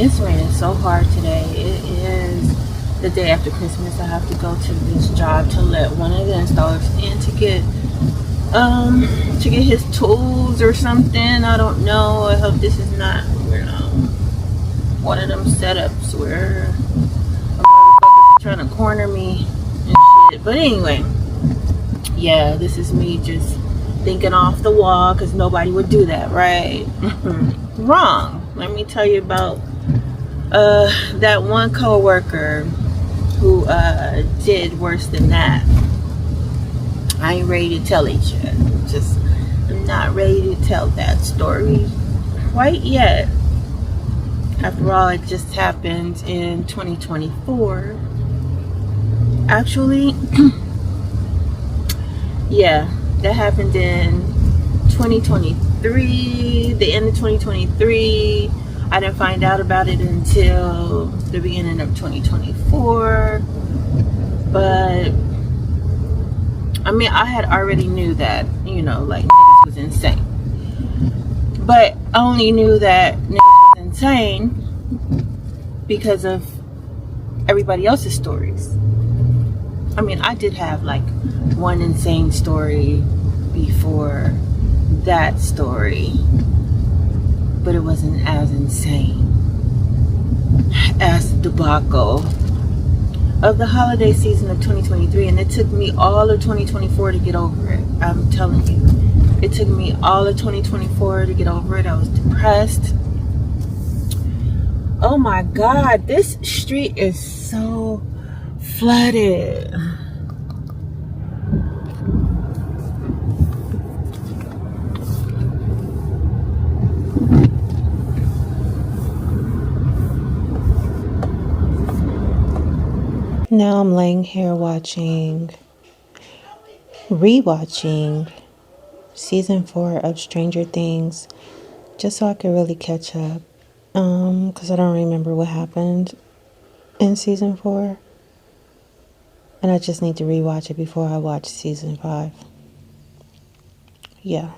It's raining so hard today. It is the day after Christmas. I have to go to this job to let one of the installers in um to get his tools or something. I don't know. I hope this is not one of them setups where a motherfucker be trying to corner me and shit. But anyway, yeah, this is me just thinking off the wall because nobody would do that, right? Wrong. Let me tell you about that one coworker who did worse than that. I ain't ready to tell it yet. I'm not ready to tell that story quite yet. After all, it just happened in 2024. Actually, yeah, that happened in 2023, the end of 2023. I didn't find out about it until the beginning of 2024. But I mean, I had already knew that, like niggas was insane. But I only knew that niggas was insane because of everybody else's stories. I mean, I did have like one insane story before that story, but it wasn't as insane as the debacle of the holiday season of 2023, and it took me all of 2024 to get over it. I'm telling you, it took me all of 2024 to get over it. I was depressed. Oh my God, this street is so flooded. Now I'm laying here rewatching season 4 of Stranger Things, just so I could really catch up. Because I don't remember what happened in season 4. And I just need to rewatch it before I watch season 5. Yeah.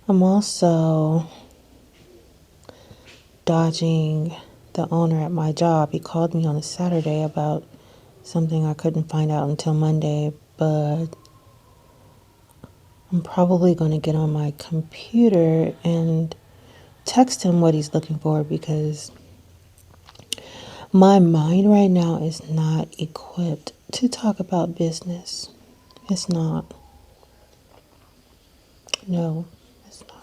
I'm also dodging the owner at my job. He called me on a Saturday about something I couldn't find out until Monday, but I'm probably going to get on my computer and text him what he's looking for, because my mind right now is not equipped to talk about business. It's not. No, it's not.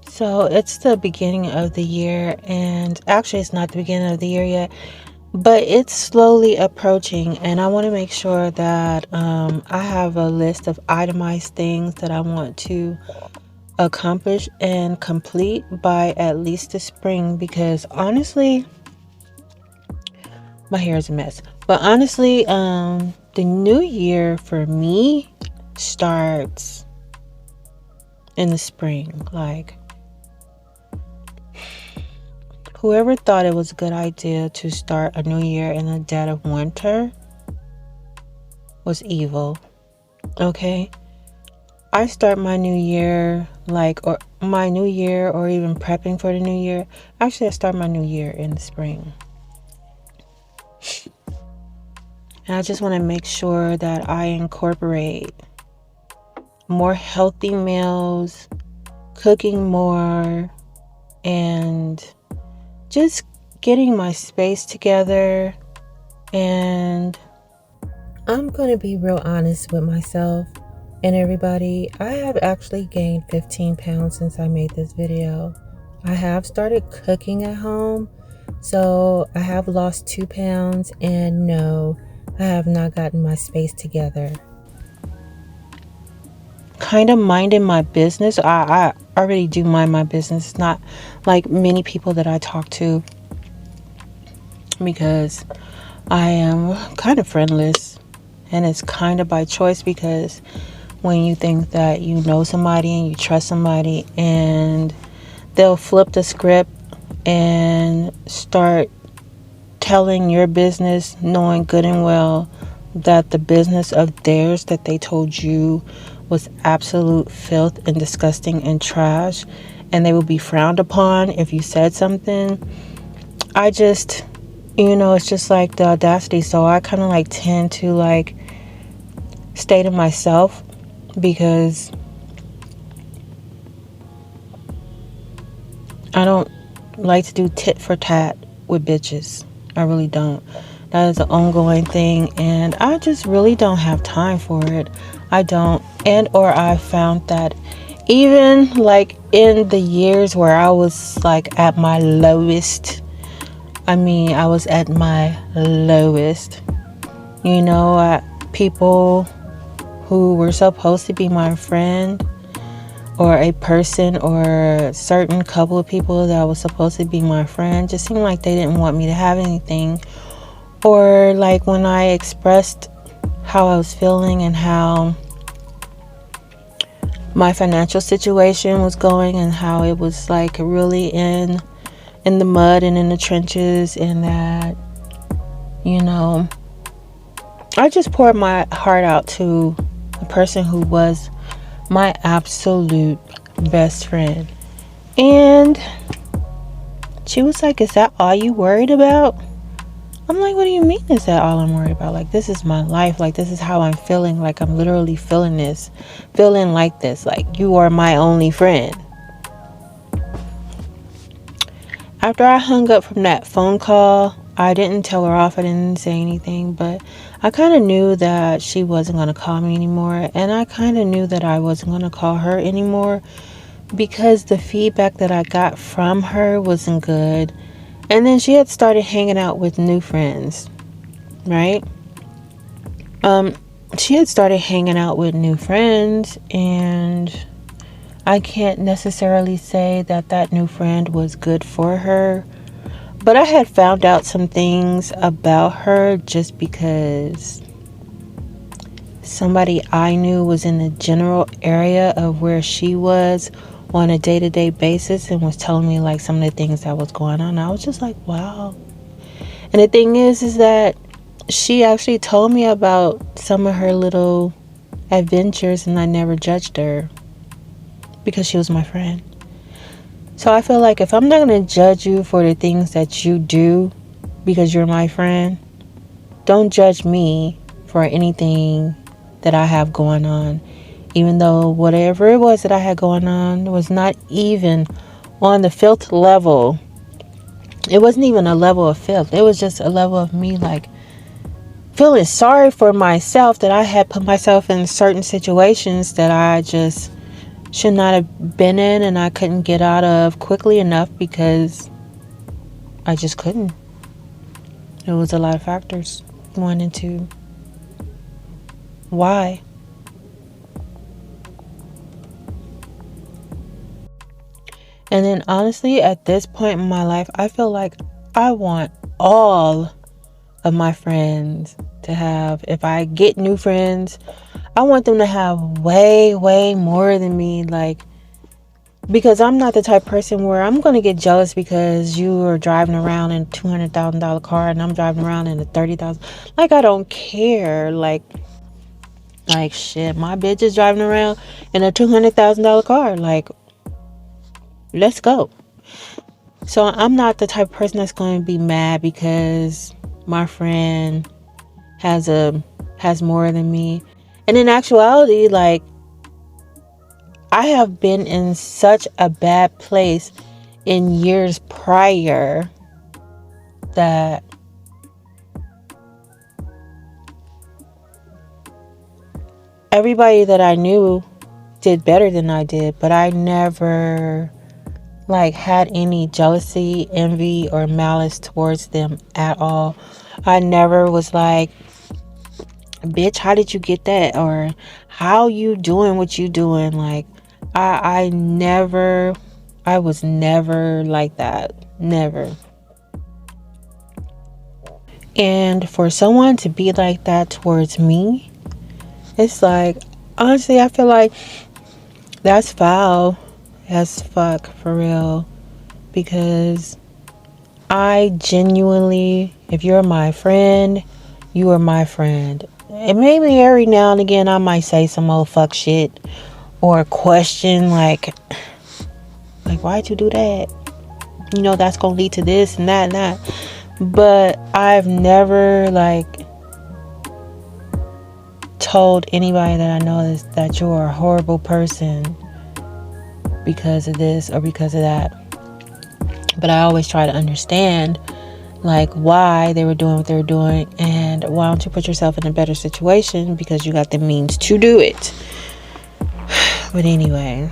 So it's the beginning of the year, and actually it's not the beginning of the year yet, but it's slowly approaching, and I want to make sure that I have a list of itemized things that I want to accomplish and complete by at least the spring, because honestly, my hair is a mess. But honestly, the new year for me starts in the spring. Like, whoever thought it was a good idea to start a new year in the dead of winter was evil. Okay? I start my new year or even prepping for the new year. Actually, I start my new year in the spring. And I just want to make sure that I incorporate more healthy meals, cooking more, and just getting my space together. And I'm going to be real honest with myself and everybody. I have actually gained 15 pounds since I made this video. I have started cooking at home, so I have lost 2 pounds, and no, I have not gotten my space together. kind of minding my business. I already do mind my business. It's not like many people that I talk to, because I am kind of friendless, and it's kind of by choice, because when you think that you know somebody and you trust somebody, and they'll flip the script and start telling your business, knowing good and well that the business of theirs that they told you was absolute filth and disgusting and trash, and they will be frowned upon if you said something. I just, it's just like the audacity. So I kind of like tend to like stay to myself, because I don't like to do tit for tat with bitches. I really don't. That is an ongoing thing, and I just really don't have time for it. I don't. And or I found that even like in the years where I was like at my lowest, I was at my lowest, people who were supposed to be my friend, or a person or a certain couple of people that was supposed to be my friend, just seemed like they didn't want me to have anything. Or like when I expressed how I was feeling and how my financial situation was going, and how it was like really in the mud and in the trenches, and that I just poured my heart out to the person who was my absolute best friend. And she was like, "Is that all you worried about?" I'm like, "What do you mean, is that all I'm worried about? Like, this is my life. Like, this is how I'm feeling. Like, I'm literally feeling like this. Like, you are my only friend." After I hung up from that phone call, I didn't tell her off. I didn't say anything, but I kind of knew that she wasn't going to call me anymore. And I kind of knew that I wasn't going to call her anymore, because the feedback that I got from her wasn't good. And then she had started hanging out with new friends, right? She had started hanging out with new friends, and I can't necessarily say that that new friend was good for her. But I had found out some things about her just because somebody I knew was in the general area of where she was on a day-to-day basis, and was telling me like some of the things that was going on. I was just like, wow. And the thing is that she actually told me about some of her little adventures, and I never judged her because she was my friend. So I feel like if I'm not going to judge you for the things that you do because you're my friend, don't judge me for anything that I have going on. Even though whatever it was that I had going on was not even on the filth level. It wasn't even a level of filth. It was just a level of me like feeling sorry for myself, that I had put myself in certain situations that I just should not have been in, and I couldn't get out of quickly enough because I just couldn't. It was a lot of factors going into why. And then honestly, at this point in my life, I feel like I want all of my friends to have, if I get new friends, I want them to have way, way more than me. Like, because I'm not the type of person where I'm going to get jealous because you are driving around in a $200,000 car and I'm driving around in a $30,000. Like, I don't care. Like shit, my bitch is driving around in a $200,000 car. Like, let's go. So I'm not the type of person that's going to be mad because my friend has more than me. And in actuality, like, I have been in such a bad place in years prior that everybody that I knew did better than I did, but I never like had any jealousy, envy, or malice towards them at all. I never was like, "Bitch, how did you get that?" or how you doing what you doing? Like, I was never like that. Never. And for someone to be like that towards me, it's like, honestly, I feel like that's foul as fuck, for real. Because I genuinely, if you're my friend, you are my friend. And maybe every now and again I might say some old fuck shit or question like why'd you do that? You know, that's gonna lead to this and that and that. But I've never told anybody that I know that you're a horrible person because of this or because of that. But I always try to understand why they were doing what they were doing, and why don't you put yourself in a better situation because you got the means to do it. But anyway,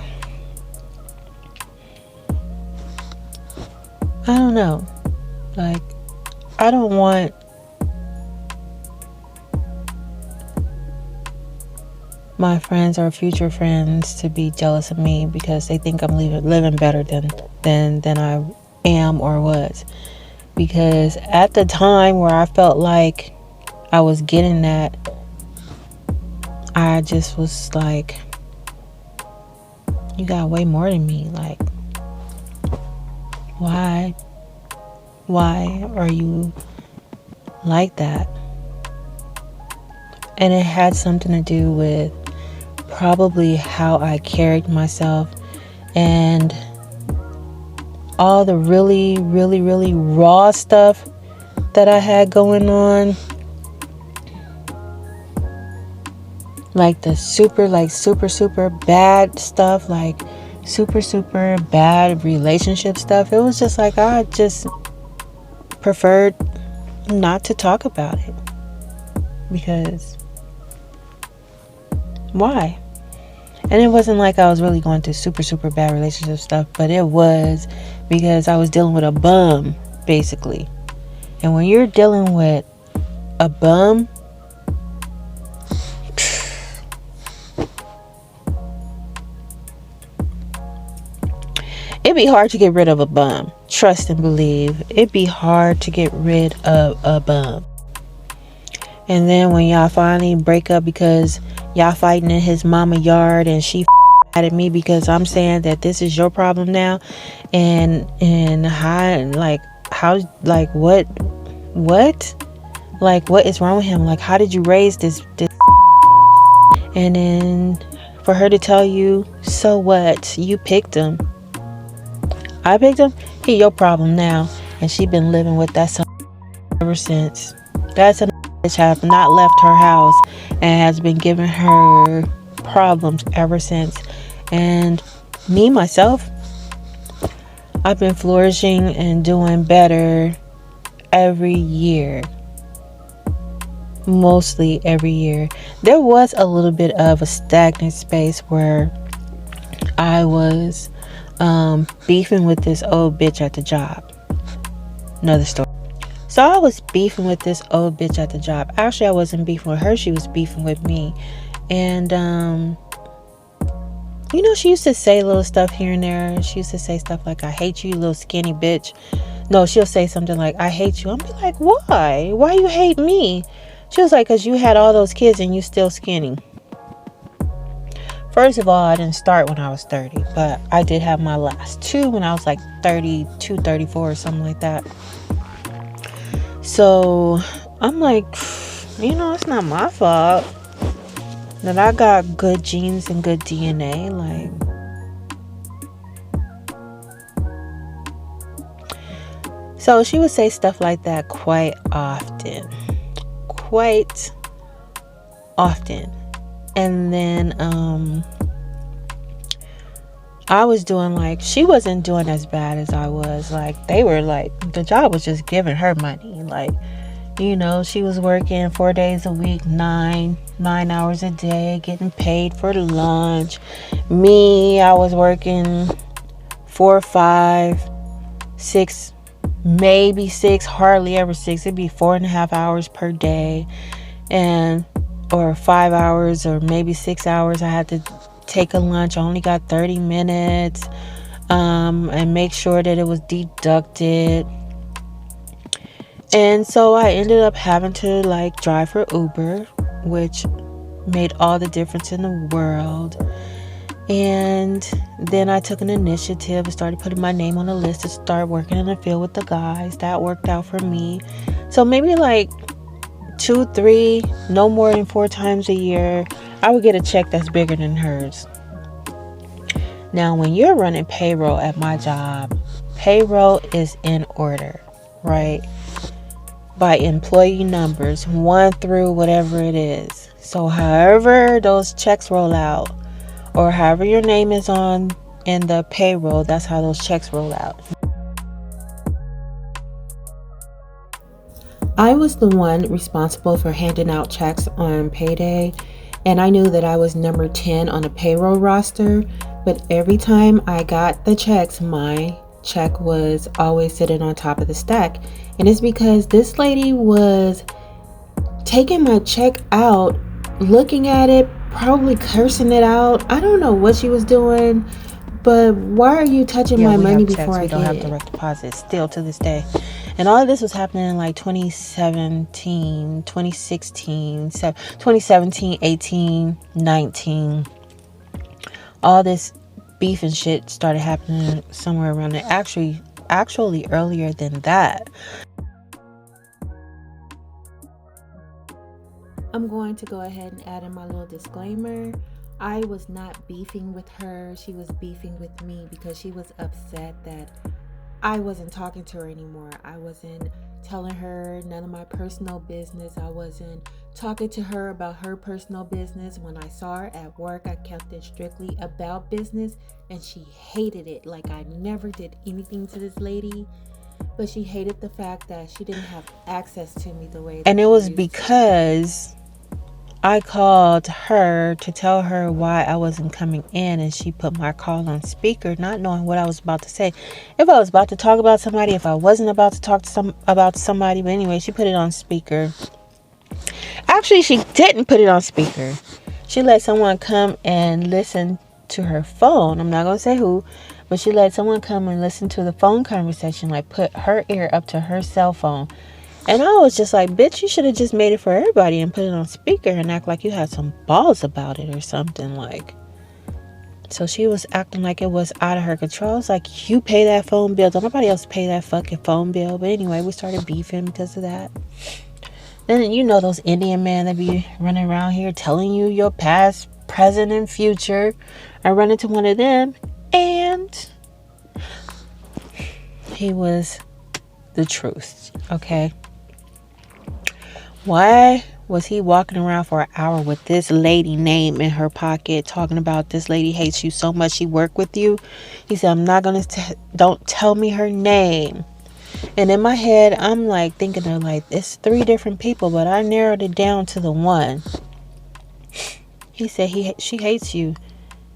I don't know. I don't want my friends or future friends to be jealous of me because they think I'm living better than I am or was. Because at the time where I felt like I was getting that, I just was like, you got way more than me. Why are you like that? And it had something to do with probably how I carried myself and all the really, really, really raw stuff that I had going on. The super bad stuff, super bad relationship stuff. It was just I just preferred not to talk about it. Because why? And it wasn't I was really going through super bad relationship stuff, but it was because I was dealing with a bum, basically. And when you're dealing with a bum, it'd be hard to get rid of a bum. Trust and believe. It'd be hard to get rid of a bum. And then when y'all finally break up because y'all fighting in his mama yard and she mad at me because I'm saying that this is your problem now, and what is wrong with him? How did you raise this and then for her to tell you, so what? You picked him. I picked him. He your problem now. And she been living with that son ever since. That son bitch have not left her house and has been giving her problems ever since. And me myself, I've been flourishing and doing better every year. Mostly every year. There was a little bit of a stagnant space where I was beefing with this old bitch at the job. Another story. So I was beefing with this old bitch at the job. Actually, I wasn't beefing with her. She was beefing with me. And she used to say little stuff here and there. She used to say stuff like, I hate you, little skinny bitch. No, she'll say something like, I hate you. I'll be like, why? Why you hate me? She was like, because you had all those kids and you still skinny. First of all, I didn't start when I was 30, but I did have my last two when I was 32, 34 or something like that. So I'm like, it's not my fault that I got good genes and good DNA. So she would say stuff like that quite often. And then I was doing she wasn't doing as bad as I was. They were the job was just giving her money. She was working 4 days a week, 9 hours a day, getting paid for lunch. Me, I was working 4, 5, 6, maybe 6, hardly ever 6. It'd be 4.5 hours per day. And or 5 hours or maybe 6 hours. I had to take a lunch. I only got 30 minutes. And make sure that it was deducted. And so I ended up having to like drive for Uber, which made all the difference in the world. And then I took an initiative and started putting my name on the list to start working in the field with the guys. That worked out for me. So maybe like 2, 3, no more than 4 times a year, I would get a check that's bigger than hers. Now, when you're running payroll at my job, payroll is in order, right? By employee numbers, 1 through whatever it is. So however those checks roll out, or however your name is on in the payroll, that's how those checks roll out. I was the one responsible for handing out checks on payday, and I knew that I was number 10 on the payroll roster, but every time I got the checks, my check was always sitting on top of the stack. And it's because this lady was taking my check out, looking at it, probably cursing it out. I don't know what she was doing, but why are you touching my money before I get it? We don't have direct deposit still to this day. And all of this was happening in like 2017, 2016, 2017, 18, 19. All this beef and shit started happening somewhere around there. Actually earlier than that. I'm going to go ahead and add in my little disclaimer. I was not beefing with her. She was beefing with me because she was upset that I wasn't talking to her anymore. I wasn't telling her none of my personal business. I wasn't talking to her about her personal business. When I saw her at work, I kept it strictly about business, and she hated it. Like I never did anything to this lady, but she hated the fact that she didn't have access to me the way that and it was because I called her to tell her why I wasn't coming in, and she put my call on speaker, not knowing what I was about to say. If I was about to talk about somebody, if I wasn't about to talk about somebody, but anyway, she put it on speaker. Actually, she didn't put it on speaker. She let someone come and listen to her phone. I'm not going to say who, but she let someone come and listen to the phone conversation, like put her ear up to her cell phone. And I was just like, bitch, you should have just made it for everybody and put it on speaker and act like you had some balls about it or something like. So she was acting like it was out of her control. I was like, you pay that phone bill. Don't nobody else pay that fucking phone bill. But anyway, we started beefing because of that. Then you know those Indian men that be running around here telling you your past, present, and future. I run into one of them and he was the truth, okay? Why was he walking around for an hour with this lady name in her pocket talking about this lady hates you so much she worked with you? He said, I'm not going to, don't tell me her name. And in my head, I'm like thinking of like, it's 3 different people, but I narrowed it down to the one. He said she hates you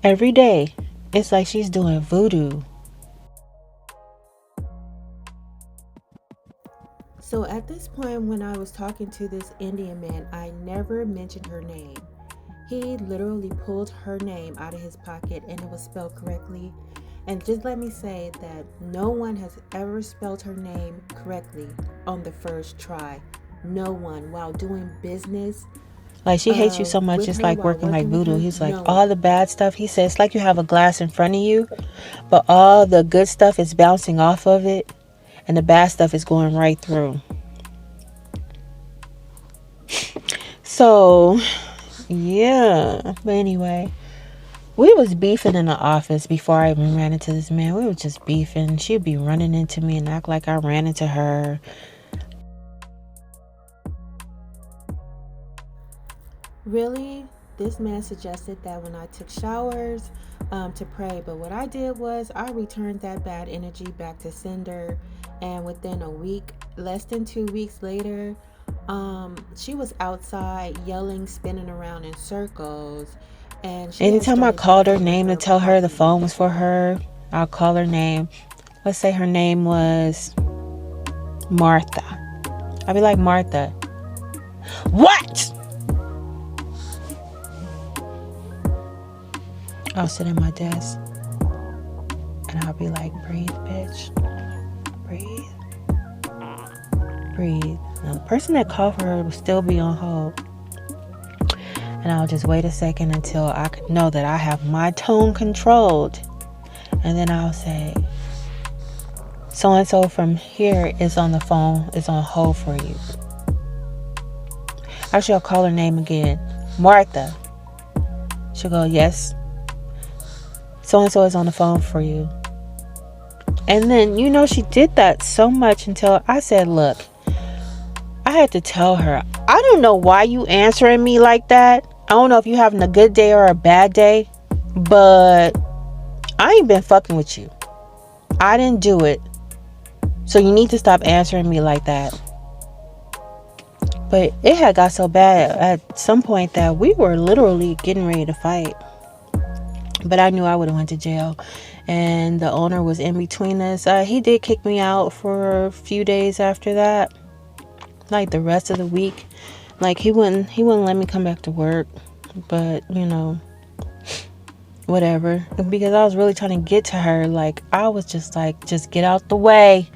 every day. It's like she's doing voodoo. So at this point, when I was talking to this Indian man, I never mentioned her name. He literally pulled her name out of his pocket and it was spelled correctly. And just let me say that no one has ever spelled her name correctly on the first try. No one. While doing business. Like, she hates you so much, it's like working like voodoo. He's like, all the bad stuff, he says, it's like you have a glass in front of you, but all the good stuff is bouncing off of it. And the bad stuff is going right through. So, yeah. But anyway, we was beefing in the office before I even ran into this man. We were just beefing. She'd be running into me and act like I ran into her. Really, this man suggested that when I took showers, to pray. But what I did was I returned that bad energy back to sender. And within a week, less than 2 weeks later, she was outside yelling, spinning around in circles. And anytime I called her name to tell her the phone was for her, I'll call her name. Let's say her name was Martha. I'll be like, Martha, what? I'll sit at my desk and I'll be like, breathe, bitch. Breathe. Breathe. Now, the person that called for her will still be on hold. And I'll just wait a second until I could know that I have my tone controlled. And then I'll say, so-and-so from here is on the phone, is on hold for you. Actually, I'll call her name again. Martha. She'll go, yes. So-and-so is on the phone for you. And then, she did that so much until I said, look, I had to tell her, I don't know why you answering me like that. I don't know if you having a good day or a bad day, but I ain't been fucking with you. I didn't do it. So you need to stop answering me like that. But it had got so bad at some point that we were literally getting ready to fight. But I knew I would have went to jail. And the owner was in between us. He did kick me out for a few days after that. Like the rest of the week. Like he wouldn't let me come back to work. But, whatever. Because I was really trying to get to her. Like I was just like, just get out the way.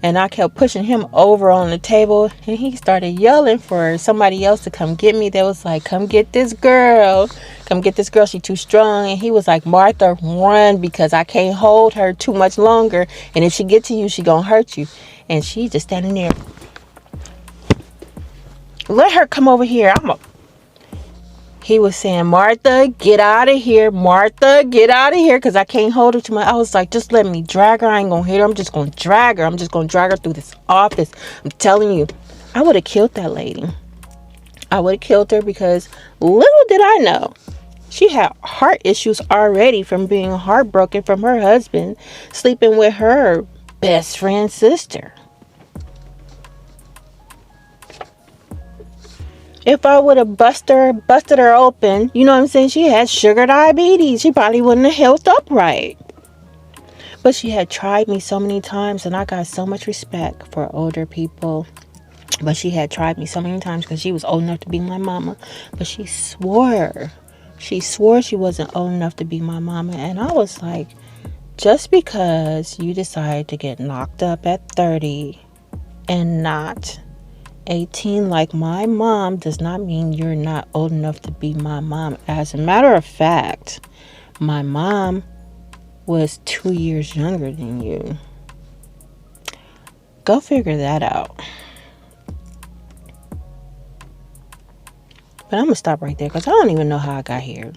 And I kept pushing him over on the table. And he started yelling for somebody else to come get me. They was like, come get this girl. Come get this girl. She too strong. And he was like, Martha, run, because I can't hold her too much longer. And if she get to you, she gonna hurt you. And she just standing there. Let her come over here. He was saying, Martha, get out of here. Martha, get out of here. Because I can't hold her too much. I was like, just let me drag her. I ain't going to hit her. I'm just going to drag her. I'm just going to drag her through this office. I'm telling you, I would have killed that lady. I would have killed her because little did I know. She had heart issues already from being heartbroken from her husband sleeping with her best friend's sister. If I would have busted her open, you know what I'm saying? She had sugar diabetes. She probably wouldn't have held up right. But she had tried me so many times, and I got so much respect for older people. But she had tried me so many times because she was old enough to be my mama. But she swore she wasn't old enough to be my mama. And I was like, just because you decided to get knocked up at 30 and not 18 like my mom does not mean you're not old enough to be my mom. As a matter of fact, my mom was 2 years younger than you. Go figure that out. But I'm gonna stop right there because I don't even know how I got here.